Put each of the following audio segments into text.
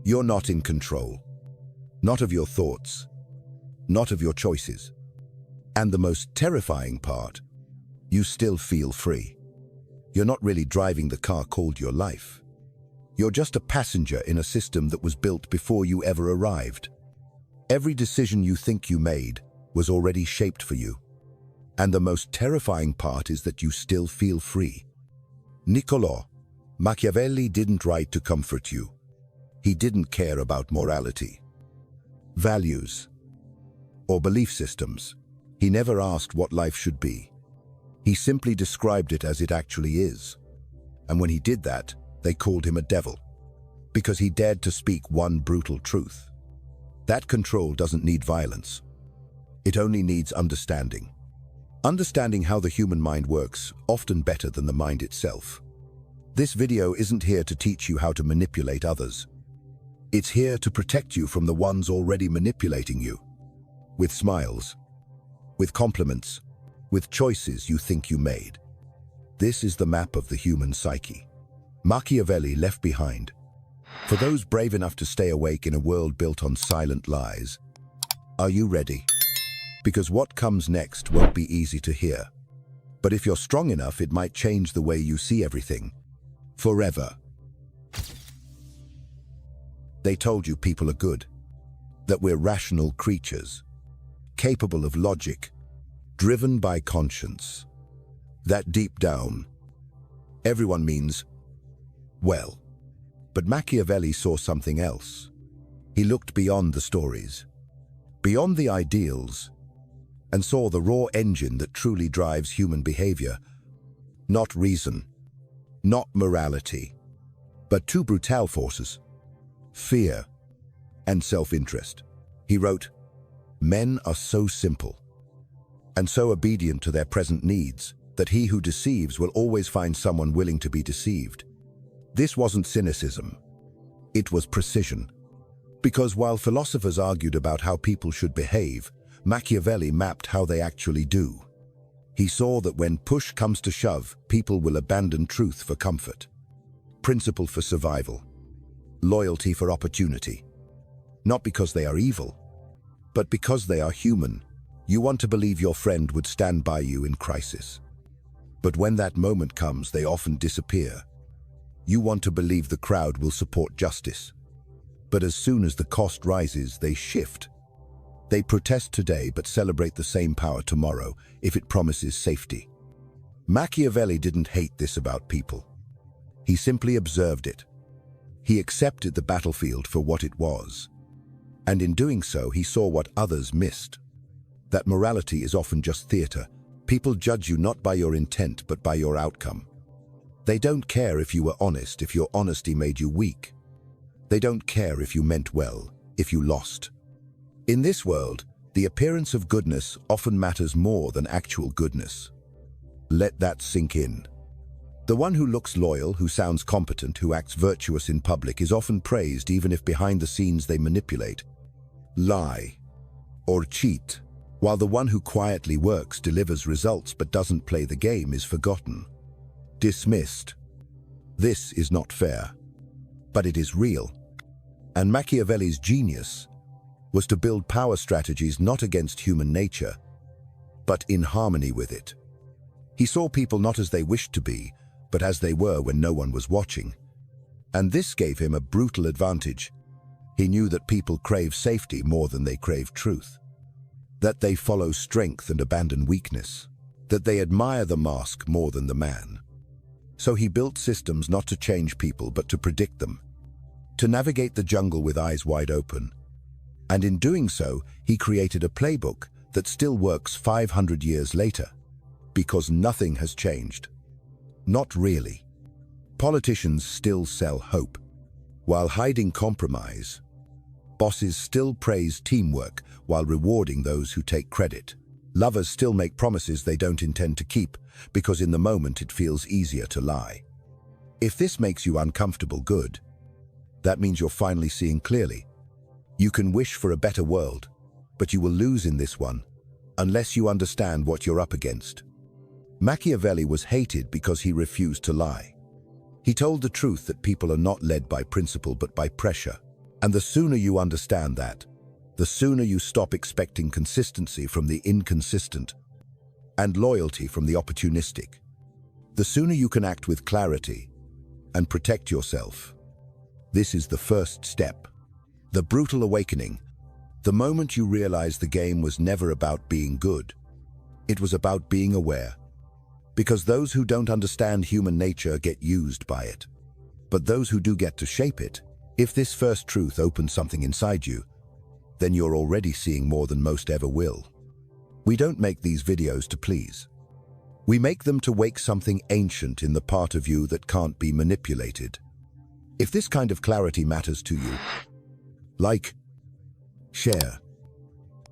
You're not in control. Not of your thoughts. Not of your choices. And the most terrifying part, you still feel free. You're not really driving the car called your life. You're just a passenger in a system that was built before you ever arrived. Every decision you think you made was already shaped for you. And the most terrifying part is that you still feel free. Niccolò Machiavelli didn't write to comfort you. He didn't care about morality, values, or belief systems. He never asked what life should be. He simply described it as it actually is. And when he did that, they called him a devil, because he dared to speak one brutal truth. That control doesn't need violence. It only needs understanding. Understanding how the human mind works, often better than the mind itself. This video isn't here to teach you how to manipulate others. It's here to protect you from the ones already manipulating you. With smiles, with compliments, with choices you think you made. This is the map of the human psyche. Machiavelli left behind. For those brave enough to stay awake in a world built on silent lies. Are you ready? Because what comes next won't be easy to hear. But if you're strong enough, it might change the way you see everything. Forever. They told you people are good, that we're rational creatures, capable of logic, driven by conscience. That deep down, everyone means well. But Machiavelli saw something else. He looked beyond the stories, beyond the ideals, and saw the raw engine that truly drives human behavior. Not reason, not morality, but two brutal forces: fear and self-interest. He wrote, "Men are so simple and so obedient to their present needs that he who deceives will always find someone willing to be deceived." This wasn't cynicism. It was precision. Because while philosophers argued about how people should behave, Machiavelli mapped how they actually do. He saw that when push comes to shove, people will abandon truth for comfort, principle for survival, loyalty for opportunity. Not because they are evil, but because they are human. You want to believe your friend would stand by you in crisis. But when that moment comes, they often disappear. You want to believe the crowd will support justice. But as soon as the cost rises, they shift. They protest today but celebrate the same power tomorrow if it promises safety. Machiavelli didn't hate this about people. He simply observed it. He accepted the battlefield for what it was. And in doing so, he saw what others missed. That morality is often just theater. People judge you not by your intent but by your outcome. They don't care if you were honest, if your honesty made you weak. They don't care if you meant well, if you lost. In this world, the appearance of goodness often matters more than actual goodness. Let that sink in. The one who looks loyal, who sounds competent, who acts virtuous in public is often praised even if behind the scenes they manipulate, lie, or cheat, while the one who quietly works, delivers results but doesn't play the game is forgotten. Dismissed. This is not fair, but it is real. And Machiavelli's genius was to build power strategies not against human nature, but in harmony with it. He saw people not as they wished to be, but as they were when no one was watching. And this gave him a brutal advantage. He knew that people crave safety more than they crave truth, that they follow strength and abandon weakness, that they admire the mask more than the man. So he built systems not to change people but to predict them, to navigate the jungle with eyes wide open. And in doing so, he created a playbook that still works 500 years later, because nothing has changed. Not really. Politicians still sell hope, while hiding compromise. Bosses still praise teamwork while rewarding those who take credit. Lovers still make promises they don't intend to keep, because in the moment it feels easier to lie. If this makes you uncomfortable, good. That means you're finally seeing clearly. You can wish for a better world, but you will lose in this one, unless you understand what you're up against. Machiavelli was hated because he refused to lie. He told the truth that people are not led by principle but by pressure. And the sooner you understand that, the sooner you stop expecting consistency from the inconsistent and loyalty from the opportunistic. The sooner you can act with clarity and protect yourself. This is the first step. The brutal awakening. The moment you realize the game was never about being good. It was about being aware. Because those who don't understand human nature get used by it. But those who do get to shape it, if this first truth opens something inside you, then you're already seeing more than most ever will. We don't make these videos to please. We make them to wake something ancient in the part of you that can't be manipulated. If this kind of clarity matters to you, like, share,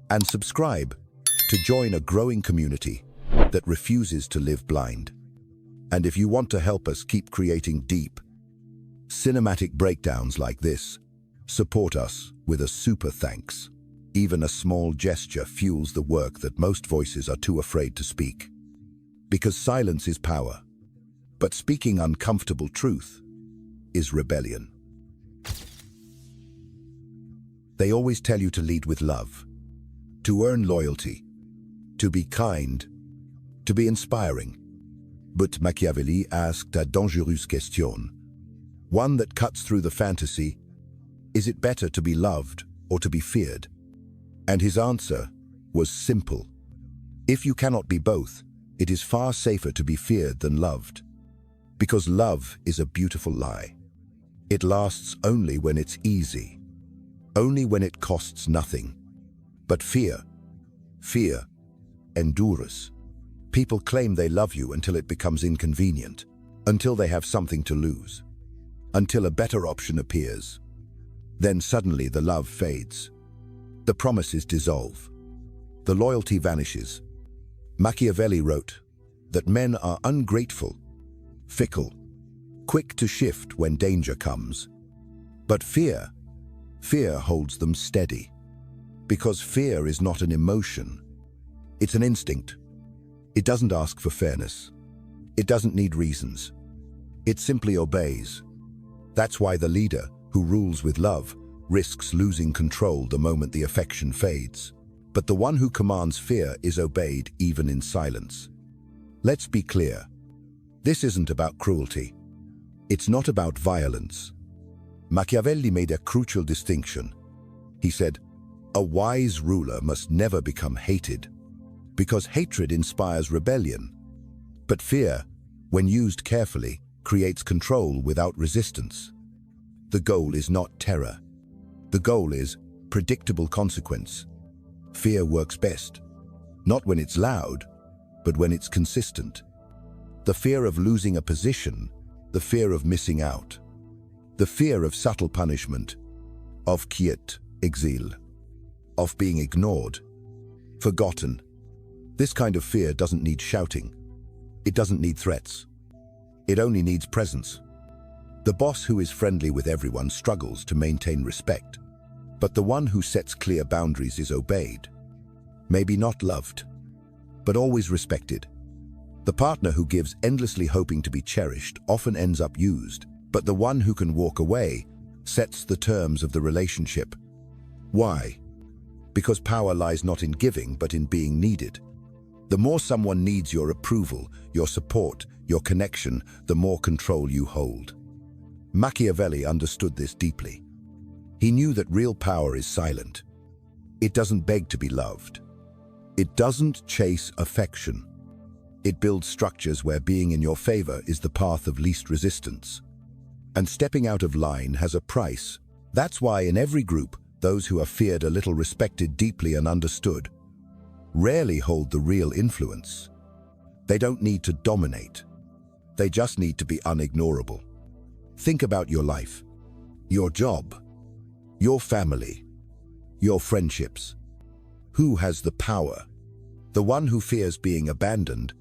and subscribe to join a growing community that refuses to live blind. And if you want to help us keep creating deep, cinematic breakdowns like this, support us with a super thanks. Even a small gesture fuels the work that most voices are too afraid to speak. Because silence is power, but speaking uncomfortable truth is rebellion. They always tell you to lead with love, to earn loyalty, to be kind, to be inspiring. But Machiavelli asked a dangereuse question, one that cuts through the fantasy: is it better to be loved or to be feared? And his answer was simple. If you cannot be both, it is far safer to be feared than loved. Because love is a beautiful lie. It lasts only when it's easy, only when it costs nothing. But fear endures. People claim they love you until it becomes inconvenient, until they have something to lose, until a better option appears. Then suddenly the love fades. The promises dissolve. The loyalty vanishes. Machiavelli wrote that men are ungrateful, fickle, quick to shift when danger comes. But fear holds them steady. Because fear is not an emotion. It's an instinct. It doesn't ask for fairness. It doesn't need reasons. It simply obeys. That's why the leader who rules with love risks losing control the moment the affection fades. But the one who commands fear is obeyed even in silence. Let's be clear. This isn't about cruelty. It's not about violence. Machiavelli made a crucial distinction. He said, a wise ruler must never become hated, because hatred inspires rebellion. But fear, when used carefully, creates control without resistance. The goal is not terror. The goal is predictable consequence. Fear works best, not when it's loud, but when it's consistent. The fear of losing a position, the fear of missing out, the fear of subtle punishment, of quiet exil, of being ignored, forgotten. This kind of fear doesn't need shouting. It doesn't need threats. It only needs presence. The boss who is friendly with everyone struggles to maintain respect, but the one who sets clear boundaries is obeyed. Maybe not loved, but always respected. The partner who gives endlessly hoping to be cherished often ends up used, but the one who can walk away sets the terms of the relationship. Why? Because power lies not in giving, but in being needed. The more someone needs your approval, your support, your connection, the more control you hold. Machiavelli understood this deeply. He knew that real power is silent. It doesn't beg to be loved. It doesn't chase affection. It builds structures where being in your favor is the path of least resistance. And stepping out of line has a price. That's why in every group, those who are feared a little, respected deeply and understood, rarely hold the real influence. They don't need to dominate. They just need to be unignorable. Think about your life, your job, your family, your friendships. Who has the power? The one who fears being abandoned,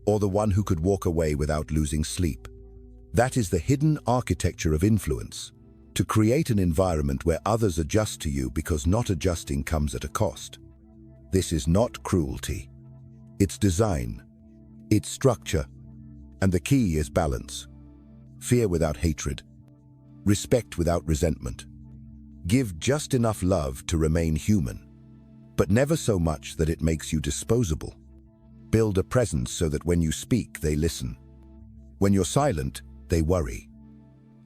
or the one who could walk away without losing sleep? That is the hidden architecture of influence, to create an environment where others adjust to you because not adjusting comes at a cost. This is not cruelty. It's design, it's structure, and the key is balance. Fear without hatred, respect without resentment, Give just enough love to remain human, but never so much that it makes you disposable. Build a presence so that when you speak, they listen. When you're silent, they worry.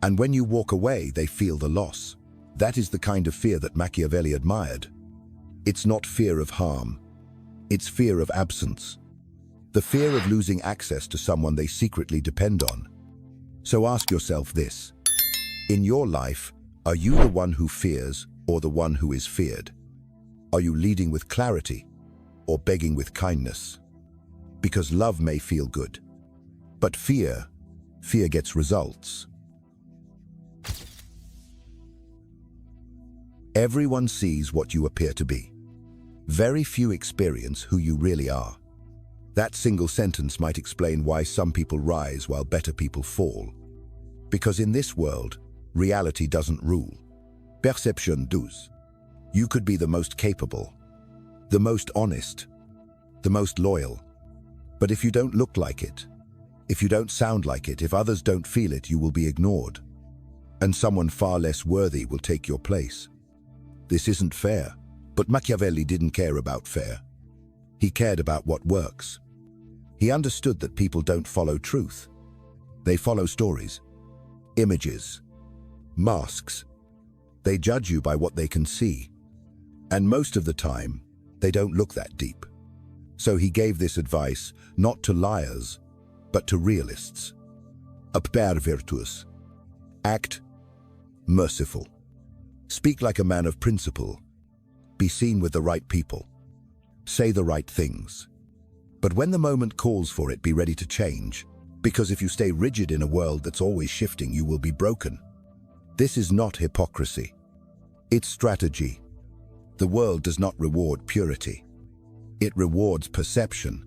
And when you walk away, they feel the loss. That is the kind of fear that Machiavelli admired. It's not fear of harm. It's fear of absence. The fear of losing access to someone they secretly depend on. So ask yourself this. In your life, are you the one who fears or the one who is feared? Are you leading with clarity or begging with kindness? Because love may feel good, but fear gets results. Everyone sees what you appear to be. Very few experience who you really are. That single sentence might explain why some people rise while better people fall. Because in this world, reality doesn't rule. Perception does. You could be the most capable, the most honest, the most loyal. But if you don't look like it, if you don't sound like it, if others don't feel it, you will be ignored. And someone far less worthy will take your place. This isn't fair. But Machiavelli didn't care about fair. He cared about what works. He understood that people don't follow truth. They follow stories, images, masks. They judge you by what they can see. And most of the time, they don't look that deep. So he gave this advice not to liars, but to realists. Appare virtuous. Act merciful. Speak like a man of principle. Be seen with the right people. Say the right things. But when the moment calls for it, be ready to change. Because if you stay rigid in a world that's always shifting, you will be broken. This is not hypocrisy. It's strategy. The world does not reward purity. It rewards perception.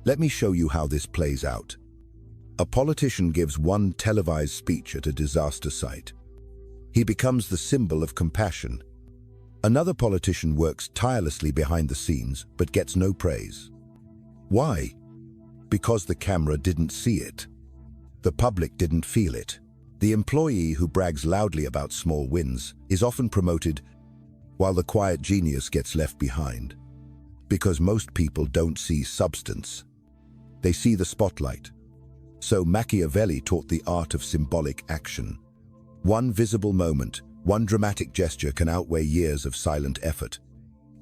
Let me show you how this plays out. A politician gives one televised speech at a disaster site. He becomes the symbol of compassion. Another politician works tirelessly behind the scenes but gets no praise. Why? Because the camera didn't see it. The public didn't feel it. The employee who brags loudly about small wins is often promoted, while the quiet genius gets left behind. Because most people don't see substance. They see the spotlight. So Machiavelli taught the art of symbolic action. One visible moment, one dramatic gesture can outweigh years of silent effort.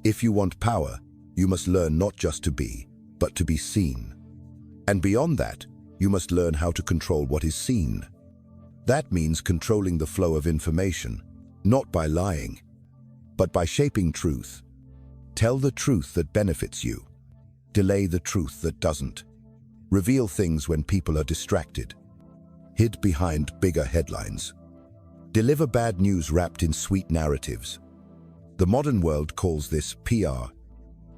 If you want power, you must learn not just to be, but to be seen. And beyond that, you must learn how to control what is seen. That means controlling the flow of information, not by lying, but by shaping truth. Tell the truth that benefits you. Delay the truth that doesn't. Reveal things when people are distracted. Hid behind bigger headlines. Deliver bad news wrapped in sweet narratives. The modern world calls this PR.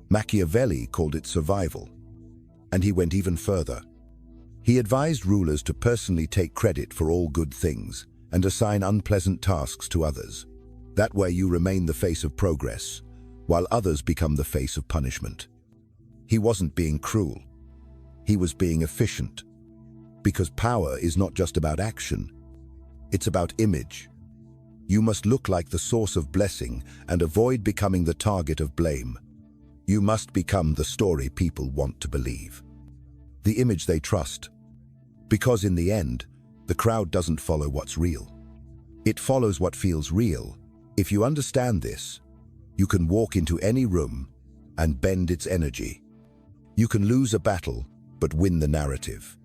Machiavelli called it survival. And he went even further. He advised rulers to personally take credit for all good things and assign unpleasant tasks to others. That way you remain the face of progress, while others become the face of punishment. He wasn't being cruel. He was being efficient. Because power is not just about action. It's about image. You must look like the source of blessing and avoid becoming the target of blame. You must become the story people want to believe. The image they trust. Because in the end, the crowd doesn't follow what's real. It follows what feels real. If you understand this, you can walk into any room and bend its energy. You can lose a battle, but win the narrative.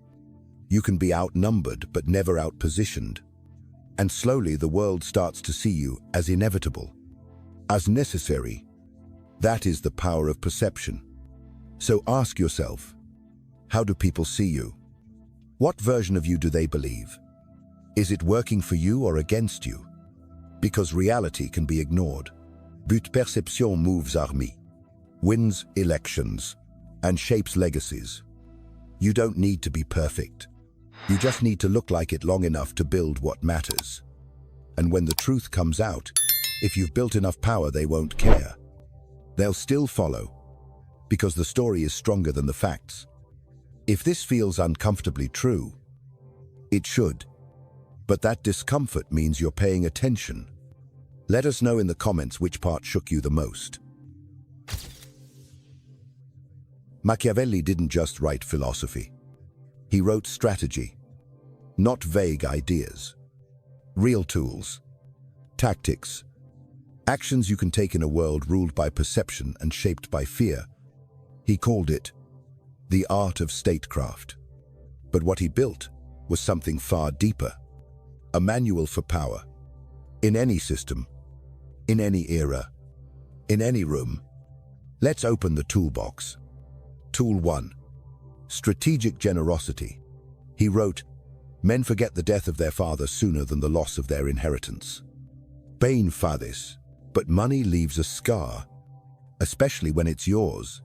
You can be outnumbered, but never outpositioned. And slowly the world starts to see you as inevitable, as necessary. That is the power of perception. So ask yourself, how do people see you? What version of you do they believe? Is it working for you or against you? Because reality can be ignored. But perception moves armies, wins elections, and shapes legacies. You don't need to be perfect. You just need to look like it long enough to build what matters. And when the truth comes out, if you've built enough power, they won't care. They'll still follow, because the story is stronger than the facts. If this feels uncomfortably true, it should. But that discomfort means you're paying attention. Let us know in the comments which part shook you the most. Machiavelli didn't just write philosophy. He wrote strategy, not vague ideas. Real tools, tactics, actions you can take in a world ruled by perception and shaped by fear. He called it the art of statecraft. But what he built was something far deeper, a manual for power. In any system, in any era, in any room. Let's open the toolbox. Tool 1. Strategic generosity. He wrote, "Men forget the death of their father sooner than the loss of their inheritance. Bane fadis, but money leaves a scar, especially when it's yours."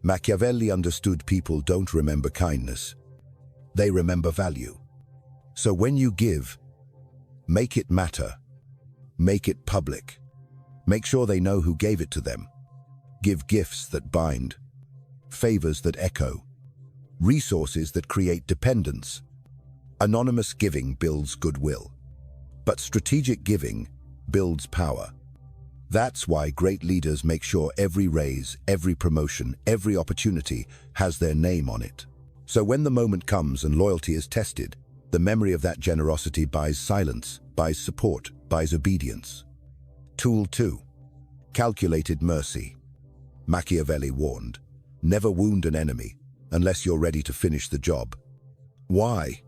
Machiavelli understood people don't remember kindness. They remember value. So when you give, make it matter. Make it public. Make sure they know who gave it to them. Give gifts that bind, favors that echo, resources that create dependence. Anonymous giving builds goodwill, but strategic giving builds power. That's why great leaders make sure every raise, every promotion, every opportunity has their name on it. So when the moment comes and loyalty is tested, the memory of that generosity buys silence, buys support, buys obedience. Tool 2. Calculated mercy. Machiavelli warned, never wound an enemy unless you're ready to finish the job. Why?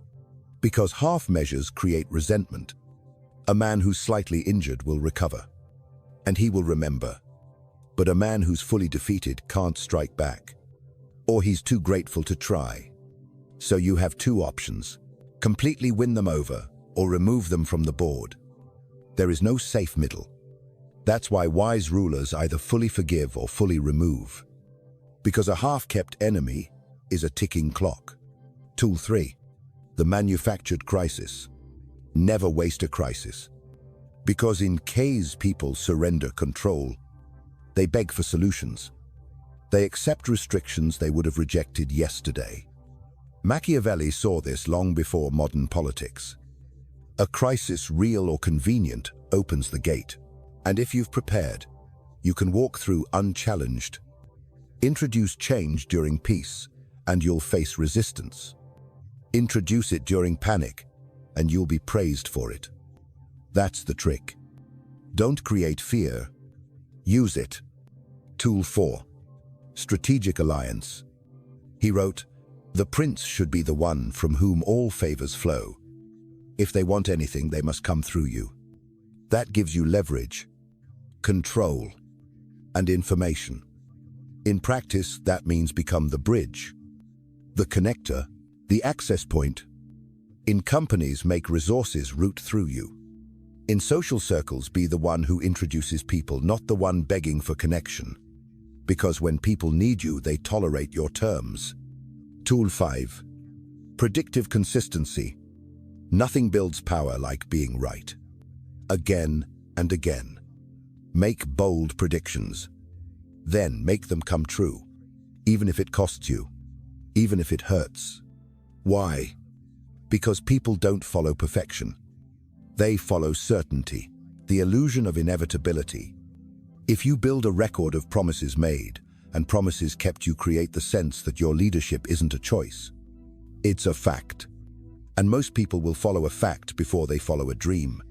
Because half measures create resentment. A man who's slightly injured will recover, and he will remember. But a man who's fully defeated can't strike back, or he's too grateful to try. So you have two options: completely win them over or remove them from the board. There is no safe middle. That's why wise rulers either fully forgive or fully remove, because a half-kept enemy is a ticking clock. Tool 3. The manufactured crisis. Never waste a crisis. Because in case people surrender control, they beg for solutions. They accept restrictions they would have rejected yesterday. Machiavelli saw this long before modern politics. A crisis, real or convenient, opens the gate. And if you've prepared, you can walk through unchallenged. Introduce change during peace, and you'll face resistance. Introduce it during panic, and you'll be praised for it. That's the trick. Don't create fear. Use it. Tool 4. Strategic alliance. He wrote, "The prince should be the one from whom all favors flow. If they want anything, they must come through you." That gives you leverage, control, and information. In practice, that means become the bridge, the connector, the access point. In companies, make resources route through you. In social circles, be the one who introduces people, not the one begging for connection. Because when people need you, they tolerate your terms. Tool 5. Predictive consistency. Nothing builds power like being right. Again and again. Make bold predictions. Then make them come true, even if it costs you, even if it hurts. Why? Because people don't follow perfection. They follow certainty, the illusion of inevitability. If you build a record of promises made and promises kept, you create the sense that your leadership isn't a choice. It's a fact. And most people will follow a fact before they follow a dream.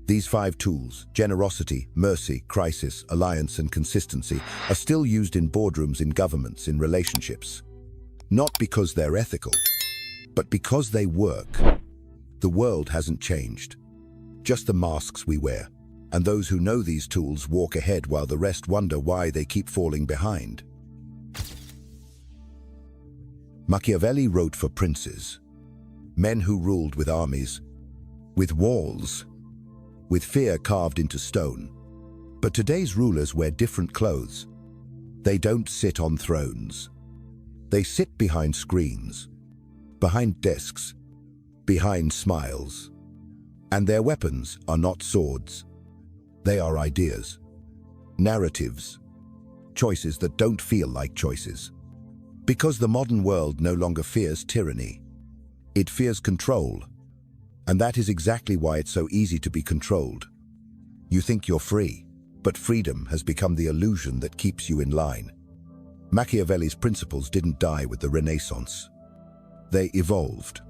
These 5 tools, generosity, mercy, crisis, alliance, and consistency, are still used in boardrooms, in governments, in relationships. Not because they're ethical, but because they work. The world hasn't changed. Just the masks we wear. And those who know these tools walk ahead while the rest wonder why they keep falling behind. Machiavelli wrote for princes, men who ruled with armies, with walls, with fear carved into stone. But today's rulers wear different clothes. They don't sit on thrones. They sit behind screens, behind desks, behind smiles. And their weapons are not swords. They are ideas, narratives, choices that don't feel like choices. Because the modern world no longer fears tyranny. It fears control. And that is exactly why it's so easy to be controlled. You think you're free, but freedom has become the illusion that keeps you in line. Machiavelli's principles didn't die with the Renaissance. They evolved,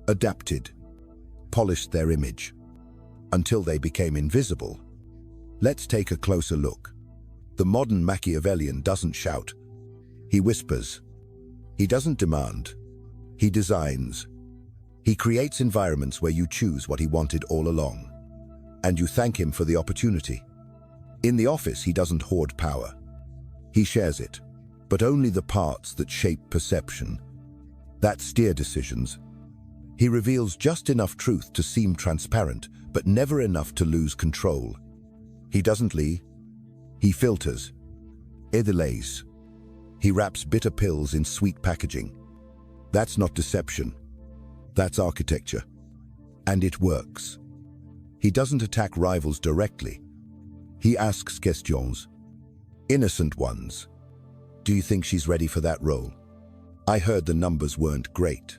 adapted, polished their image, until they became invisible. Let's take a closer look. The modern Machiavellian doesn't shout. He whispers. He doesn't demand. He designs. He creates environments where you choose what he wanted all along, and you thank him for the opportunity. In the office, he doesn't hoard power. He shares it, but only the parts that shape perception, that steer decisions. He reveals just enough truth to seem transparent, but never enough to lose control. He doesn't lie. He filters. He delays. He wraps bitter pills in sweet packaging. That's not deception. That's architecture. And it works. He doesn't attack rivals directly. He asks questions. Innocent ones. Do you think she's ready for that role? I heard the numbers weren't great.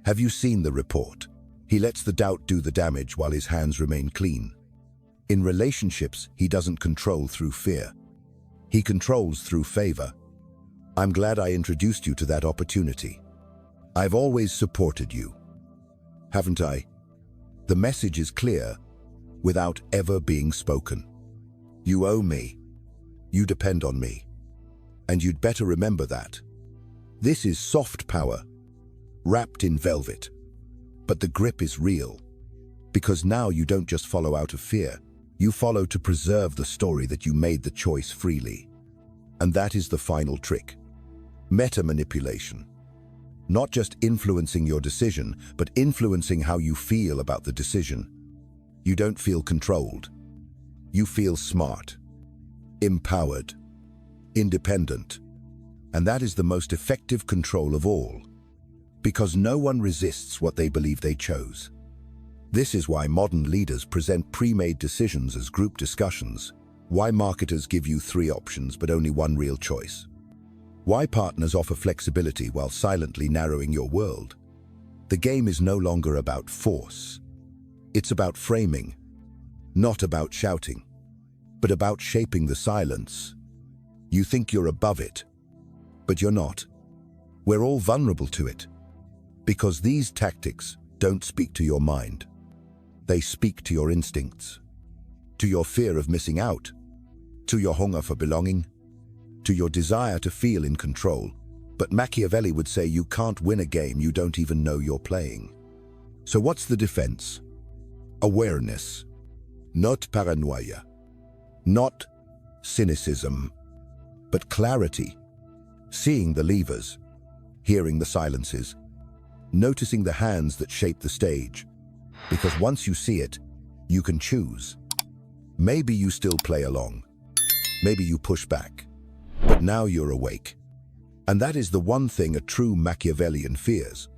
Have you seen the report? He lets the doubt do the damage while his hands remain clean. In relationships, he doesn't control through fear. He controls through favor. I'm glad I introduced you to that opportunity. I've always supported you, haven't I? The message is clear, without ever being spoken. You owe me. You depend on me. And you'd better remember that. This is soft power, wrapped in velvet. But the grip is real, because now you don't just follow out of fear. You follow to preserve the story that you made the choice freely. And that is the final trick. Meta-manipulation. Not just influencing your decision, but influencing how you feel about the decision. You don't feel controlled. You feel smart, empowered, independent. And that is the most effective control of all, because no one resists what they believe they chose. This is why modern leaders present pre-made decisions as group discussions, why marketers give you 3 options but only one real choice, why partners offer flexibility while silently narrowing your world. The game is no longer about force. It's about framing, not about shouting, but about shaping the silence. You think you're above it, but you're not. We're all vulnerable to it, because these tactics don't speak to your mind. They speak to your instincts, to your fear of missing out, to your hunger for belonging, to your desire to feel in control. But Machiavelli would say you can't win a game you don't even know you're playing. So what's the defense? Awareness, not paranoia, not cynicism, but clarity. Seeing the levers, hearing the silences, noticing the hands that shape the stage. Because once you see it, you can choose. Maybe you still play along. Maybe you push back. But now you're awake. And that is the one thing a true Machiavellian fears.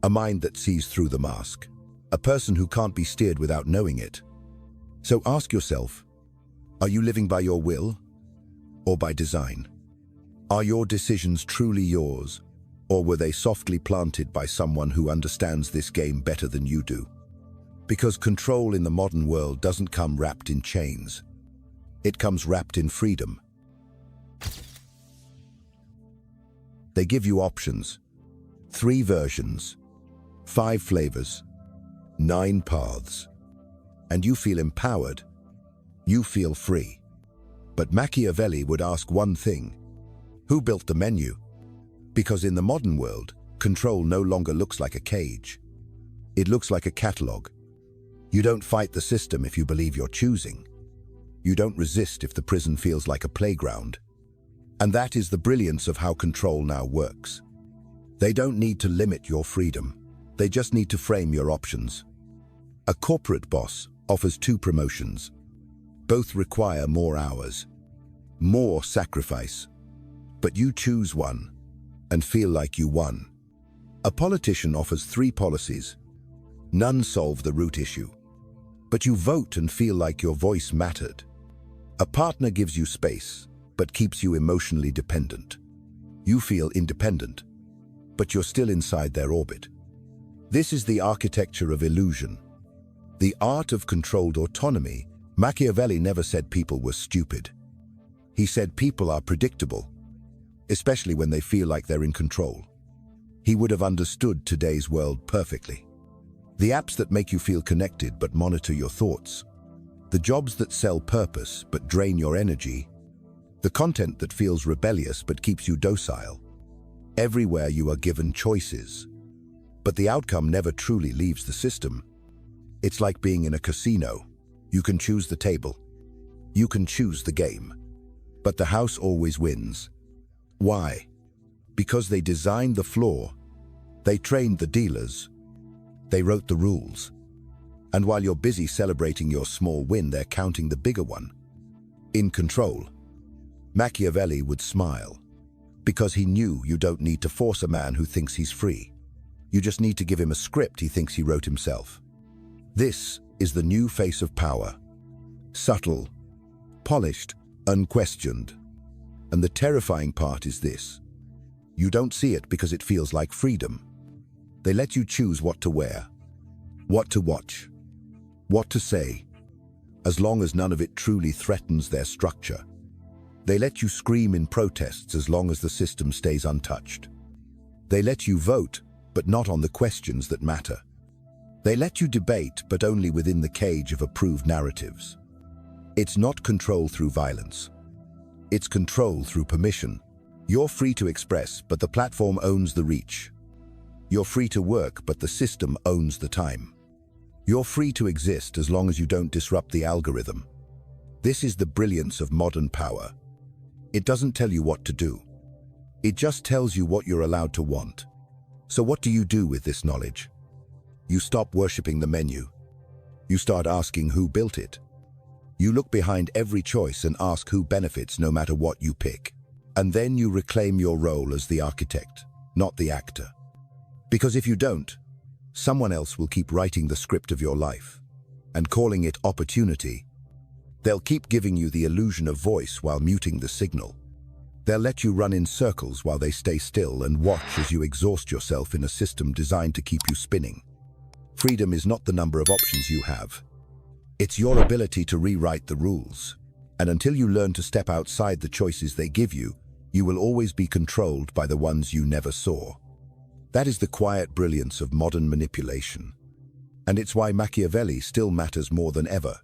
A mind that sees through the mask. A person who can't be steered without knowing it. So ask yourself, are you living by your will or by design? Are your decisions truly yours, or were they softly planted by someone who understands this game better than you do? Because control in the modern world doesn't come wrapped in chains. It comes wrapped in freedom. They give you options, 3 versions, 5 flavors, 9 paths, and you feel empowered. You feel free. But Machiavelli would ask one thing: who built the menu? Because in the modern world, control no longer looks like a cage. It looks like a catalog. You don't fight the system if you believe you're choosing. You don't resist if the prison feels like a playground. And that is the brilliance of how control now works. They don't need to limit your freedom. They just need to frame your options. A corporate boss offers 2 promotions. Both require more hours, more sacrifice. But you choose one and feel like you won. A politician offers 3 policies. None solve the root issue. But you vote and feel like your voice mattered. A partner gives you space, but keeps you emotionally dependent. You feel independent, but you're still inside their orbit. This is the architecture of illusion. The art of controlled autonomy Machiavelli never said people were stupid. He said people are predictable, especially when they feel like they're in control. He would have understood today's world perfectly. The apps that make you feel connected but monitor your thoughts. The jobs that sell purpose but drain your energy. The content that feels rebellious but keeps you docile. Everywhere you are given choices. But the outcome never truly leaves the system. It's like being in a casino. You can choose the table. You can choose the game. But the house always wins. Why? Because they designed the floor. They trained the dealers. They wrote the rules. And while you're busy celebrating your small win, they're counting the bigger one. In control. Machiavelli would smile. Because he knew you don't need to force a man who thinks he's free. You just need to give him a script he thinks he wrote himself. This is the new face of power. Subtle, polished, unquestioned. And the terrifying part is this. You don't see it because it feels like freedom. They let you choose what to wear, what to watch, what to say, as long as none of it truly threatens their structure. They let you scream in protests as long as the system stays untouched. They let you vote, but not on the questions that matter. They let you debate, but only within the cage of approved narratives. It's not control through violence. It's control through permission. You're free to express, but the platform owns the reach. You're free to work, but the system owns the time. You're free to exist as long as you don't disrupt the algorithm. This is the brilliance of modern power. It doesn't tell you what to do. It just tells you what you're allowed to want. So what do you do with this knowledge? You stop worshipping the menu. You start asking who built it. You look behind every choice and ask who benefits no matter what you pick. And then you reclaim your role as the architect, not the actor. Because if you don't, someone else will keep writing the script of your life and calling it opportunity. They'll keep giving you the illusion of voice while muting the signal. They'll let you run in circles while they stay still and watch as you exhaust yourself in a system designed to keep you spinning. Freedom is not the number of options you have. It's your ability to rewrite the rules. And until you learn to step outside the choices they give you, you will always be controlled by the ones you never saw. That is the quiet brilliance of modern manipulation. And it's why Machiavelli still matters more than ever.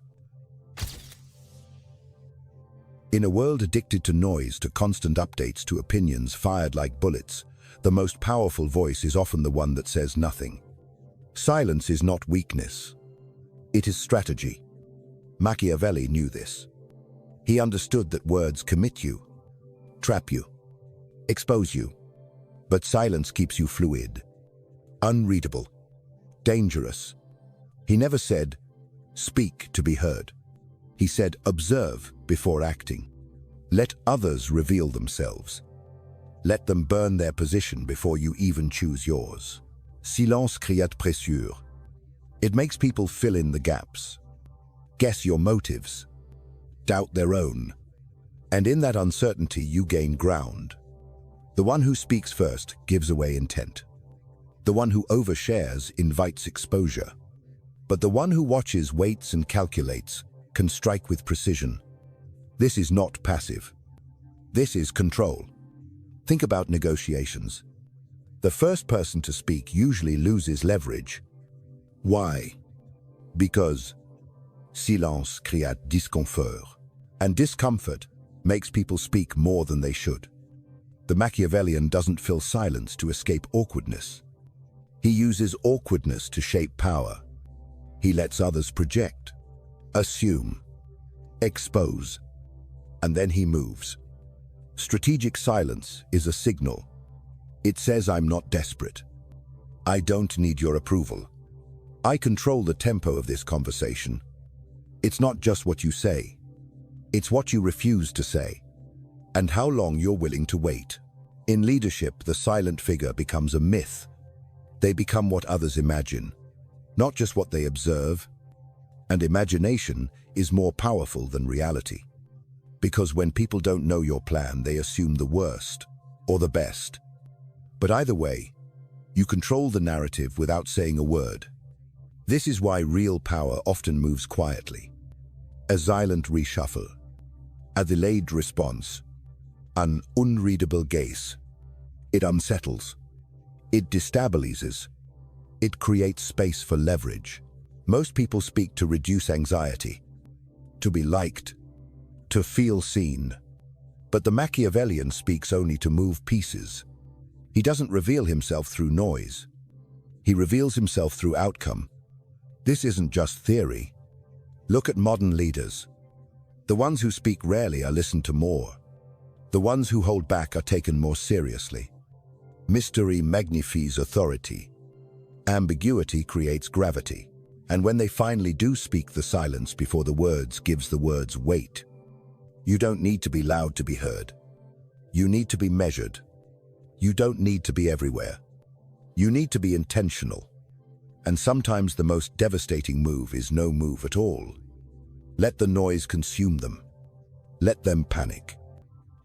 In a world addicted to noise, to constant updates, to opinions fired like bullets, the most powerful voice is often the one that says nothing. Silence is not weakness. It is strategy. Machiavelli knew this. He understood that words commit you, trap you, expose you. But silence keeps you fluid, unreadable, dangerous. He never said, speak to be heard. He said, observe before acting. Let others reveal themselves. Let them burn their position before you even choose yours. Silence créat pressure. It makes people fill in the gaps, guess your motives, doubt their own. And in that uncertainty, you gain ground. The one who speaks first gives away intent. The one who overshares invites exposure. But the one who watches, waits, and calculates can strike with precision. This is not passive. This is control. Think about negotiations. The first person to speak usually loses leverage. Why? Because silence créat disconfort. And discomfort makes people speak more than they should. The Machiavellian doesn't fill silence to escape awkwardness. He uses awkwardness to shape power. He lets others project, assume, expose, and then he moves. Strategic silence is a signal. It says, I'm not desperate. I don't need your approval. I control the tempo of this conversation. It's not just what you say. It's what you refuse to say, and how long you're willing to wait. In leadership, the silent figure becomes a myth. They become what others imagine, not just what they observe. And imagination is more powerful than reality. Because when people don't know your plan, they assume the worst or the best. But either way, you control the narrative without saying a word. This is why real power often moves quietly. A silent reshuffle, a delayed response, an unreadable gaze. It unsettles. It destabilizes. It creates space for leverage. Most people speak to reduce anxiety, to be liked, to feel seen. But the Machiavellian speaks only to move pieces. He doesn't reveal himself through noise. He reveals himself through outcome. This isn't just theory. Look at modern leaders. The ones who speak rarely are listened to more. The ones who hold back are taken more seriously. Mystery magnifies authority. Ambiguity creates gravity. And when they finally do speak, the silence before the words gives the words weight. You don't need to be loud to be heard. You need to be measured. You don't need to be everywhere. You need to be intentional. And sometimes the most devastating move is no move at all. Let the noise consume them. Let them panic.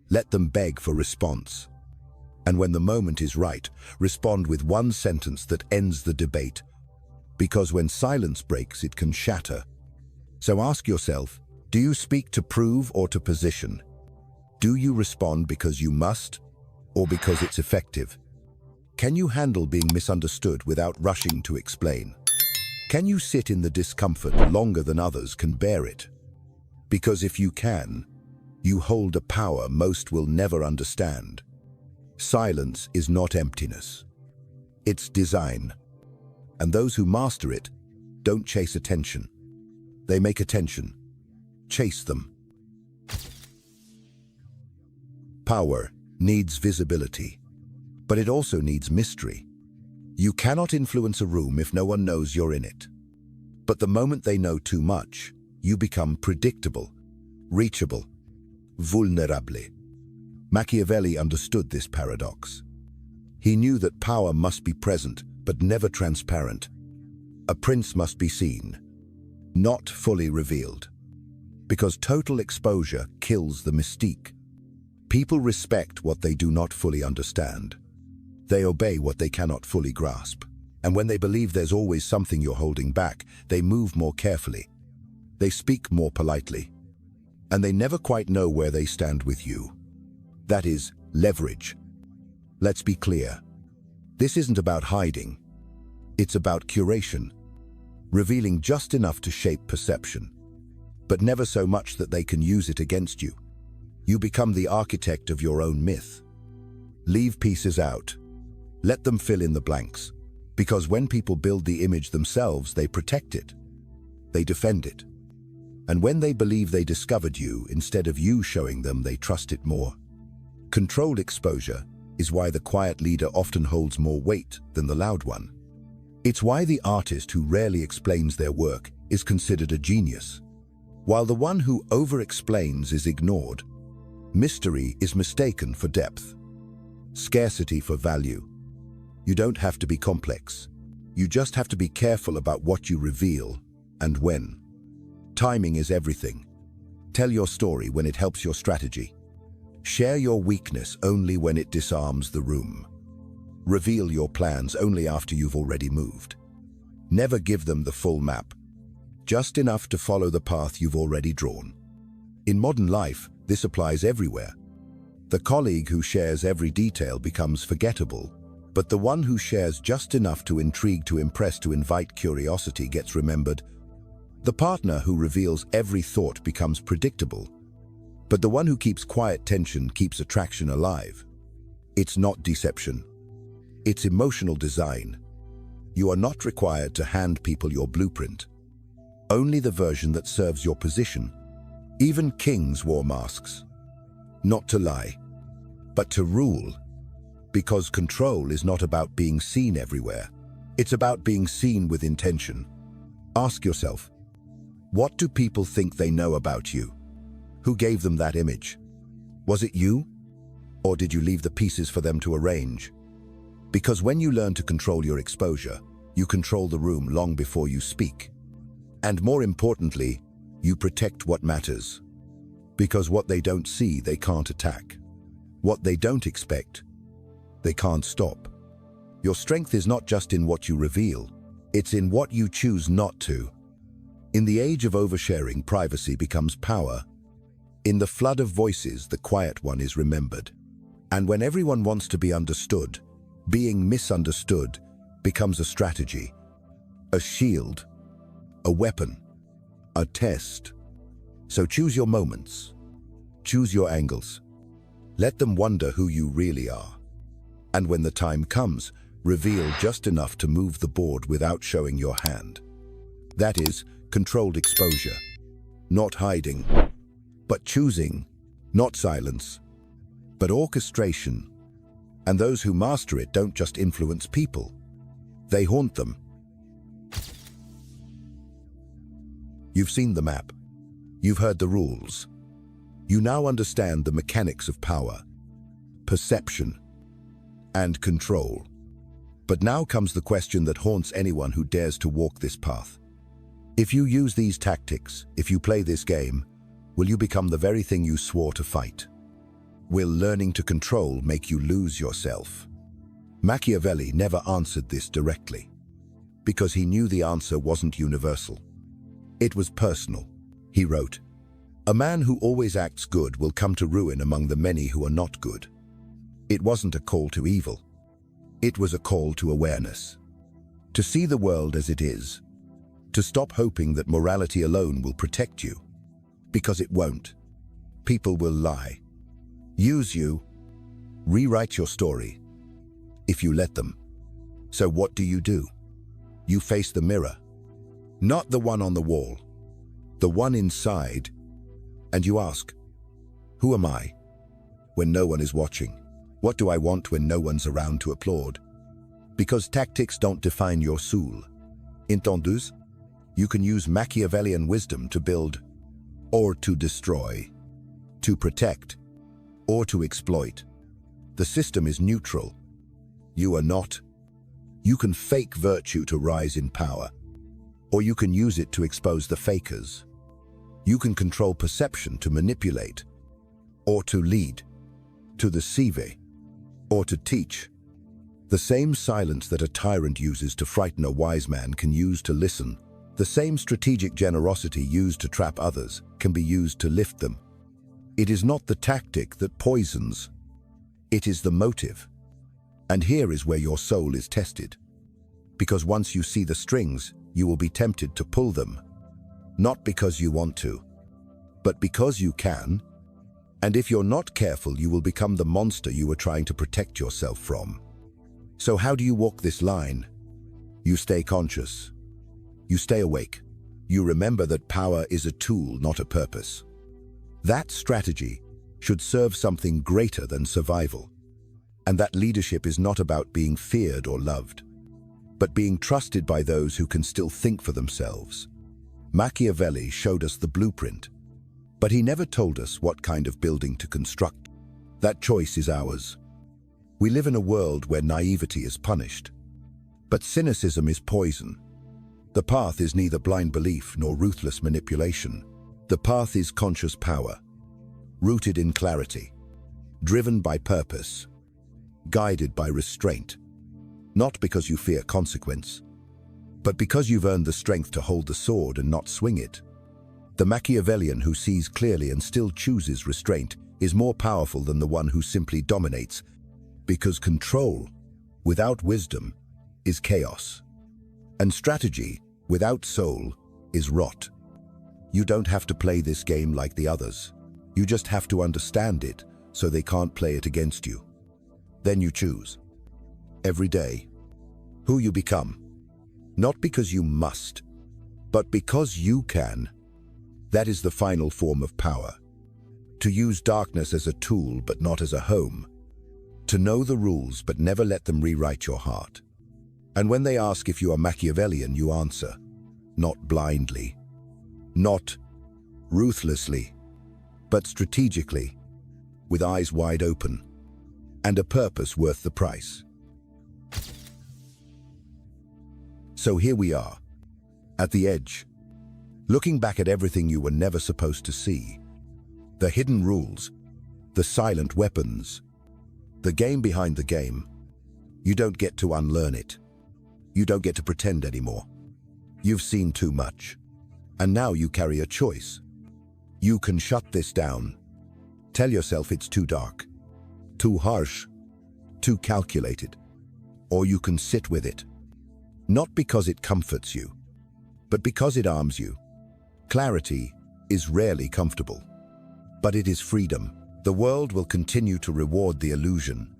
Let them beg for response. And when the moment is right, respond with one sentence that ends the debate. Because when silence breaks, it can shatter. So ask yourself, do you speak to prove or to position? Do you respond because you must, or because it's effective? Can you handle being misunderstood without rushing to explain? Can you sit in the discomfort longer than others can bear it? Because if you can, you hold a power most will never understand. Silence is not emptiness. It's design. And those who master it don't chase attention. They make attention. Chase them. Power needs visibility, but it also needs mystery. You cannot influence a room if no one knows you're in it. But the moment they know too much, you become predictable, reachable, vulnerable. Machiavelli understood this paradox. He knew that power must be present, but never transparent. A prince must be seen, not fully revealed. Because total exposure kills the mystique. People respect what they do not fully understand. They obey what they cannot fully grasp. And when they believe there's always something you're holding back, they move more carefully. They speak more politely. And they never quite know where they stand with you. That is leverage. Let's be clear. This isn't about hiding. It's about curation. Revealing just enough to shape perception, but never so much that they can use it against you. You become the architect of your own myth. Leave pieces out. Let them fill in the blanks. Because when people build the image themselves, they protect it. They defend it. And when they believe they discovered you, instead of you showing them, they trust it more. Controlled exposure is why the quiet leader often holds more weight than the loud one. It's why the artist who rarely explains their work is considered a genius, while the one who over-explains is ignored. Mystery is mistaken for depth, scarcity for value. You don't have to be complex. You just have to be careful about what you reveal and when. Timing is everything. Tell your story when it helps your strategy. Share your weakness only when it disarms the room. Reveal your plans only after you've already moved. Never give them the full map, just enough to follow the path you've already drawn. In modern life, this applies everywhere. The colleague who shares every detail becomes forgettable, but the one who shares just enough to intrigue, to impress, to invite curiosity gets remembered. The partner who reveals every thought becomes predictable, but the one who keeps quiet tension keeps attraction alive. It's not deception. It's emotional design. You are not required to hand people your blueprint, only the version that serves your position. Even kings wore masks, not to lie, but to rule. Because control is not about being seen everywhere. It's about being seen with intention. Ask yourself, what do people think they know about you? Who gave them that image? Was it you? Or did you leave the pieces for them to arrange? Because when you learn to control your exposure, you control the room long before you speak. And more importantly, you protect what matters. Because what they don't see, they can't attack. What they don't expect, they can't stop. Your strength is not just in what you reveal, it's in what you choose not to. In the age of oversharing, privacy becomes power. In the flood of voices, the quiet one is remembered. And when everyone wants to be understood, being misunderstood becomes a strategy, a shield, a weapon, a test. So choose your moments, choose your angles. Let them wonder who you really are. And when the time comes, reveal just enough to move the board without showing your hand. That is controlled exposure, not hiding, but choosing, not silence, but orchestration. And those who master it don't just influence people, they haunt them. You've seen the map. You've heard the rules. You now understand the mechanics of power, perception, and control. But now comes the question that haunts anyone who dares to walk this path. If you use these tactics, if you play this game, will you become the very thing you swore to fight? Will learning to control make you lose yourself? Machiavelli never answered this directly, because he knew the answer wasn't universal. It was personal. He wrote, "A man who always acts good will come to ruin among the many who are not good." It wasn't a call to evil. It was a call to awareness. To see the world as it is. To stop hoping that morality alone will protect you. Because it won't. People will lie, use you, rewrite your story, if you let them. So what do? You face the mirror. Not the one on the wall, the one inside, and you ask, who am I when no one is watching? What do I want when no one's around to applaud? Because tactics don't define your soul. Entendus? You can use Machiavellian wisdom to build or to destroy, to protect or to exploit. The system is neutral. You are not. You can fake virtue to rise in power, or you can use it to expose the fakers. You can control perception to manipulate, or to lead, to deceive, or to teach. The same silence that a tyrant uses to frighten a wise man can use to listen. The same strategic generosity used to trap others can be used to lift them. It is not the tactic that poisons. It is the motive. And here is where your soul is tested. Because once you see the strings, you will be tempted to pull them. Not because you want to, but because you can. And if you're not careful, you will become the monster you were trying to protect yourself from. So how do you walk this line? You stay conscious. You stay awake. You remember that power is a tool, not a purpose. That strategy should serve something greater than survival. And that leadership is not about being feared or loved, but being trusted by those who can still think for themselves. Machiavelli showed us the blueprint, but he never told us what kind of building to construct. That choice is ours. We live in a world where naivety is punished, but cynicism is poison. The path is neither blind belief nor ruthless manipulation. The path is conscious power, rooted in clarity, driven by purpose, guided by restraint, not because you fear consequence, but because you've earned the strength to hold the sword and not swing it. The Machiavellian who sees clearly and still chooses restraint is more powerful than the one who simply dominates, because control without wisdom is chaos, and strategy without soul is rot. You don't have to play this game like the others. You just have to understand it so they can't play it against you. Then you choose, every day, who you become. Not because you must, but because you can. That is the final form of power. To use darkness as a tool but not as a home. To know the rules but never let them rewrite your heart. And when they ask if you are Machiavellian, you answer, not blindly, not ruthlessly, but strategically, with eyes wide open, and a purpose worth the price. So here we are, at the edge, looking back at everything you were never supposed to see. The hidden rules, the silent weapons, the game behind the game. You don't get to unlearn it. You don't get to pretend anymore. You've seen too much. And now you carry a choice. You can shut this down. Tell yourself it's too dark, too harsh, too calculated. Or you can sit with it. Not because it comforts you, but because it arms you. Clarity is rarely comfortable, but it is freedom. The world will continue to reward the illusion,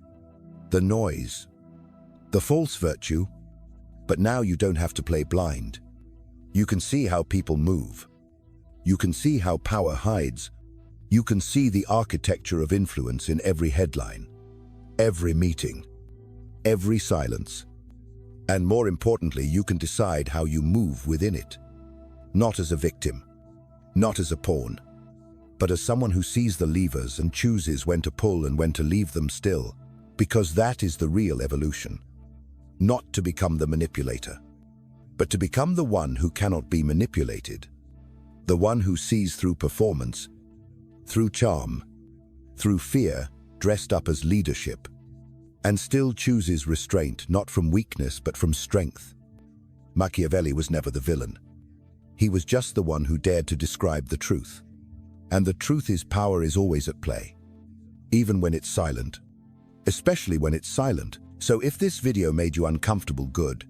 the noise, the false virtue, but now you don't have to play blind. You can see how people move. You can see how power hides. You can see the architecture of influence in every headline, every meeting, every silence. And more importantly, you can decide how you move within it. Not as a victim, not as a pawn, but as someone who sees the levers and chooses when to pull and when to leave them still, because that is the real evolution. Not to become the manipulator, but to become the one who cannot be manipulated, the one who sees through performance, through charm, through fear dressed up as leadership, and still chooses restraint not from weakness but from strength. Machiavelli was never the villain. He was just the one who dared to describe the truth. And the truth is, power is always at play, even when it's silent, especially when it's silent. So if this video made you uncomfortable, good.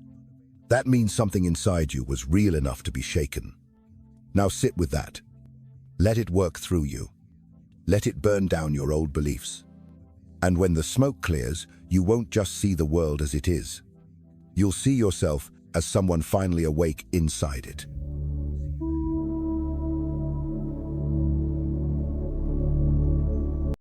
That means something inside you was real enough to be shaken. Now sit with that. Let it work through you. Let it burn down your old beliefs. And when the smoke clears, you won't just see the world as it is. You'll see yourself as someone finally awake inside it.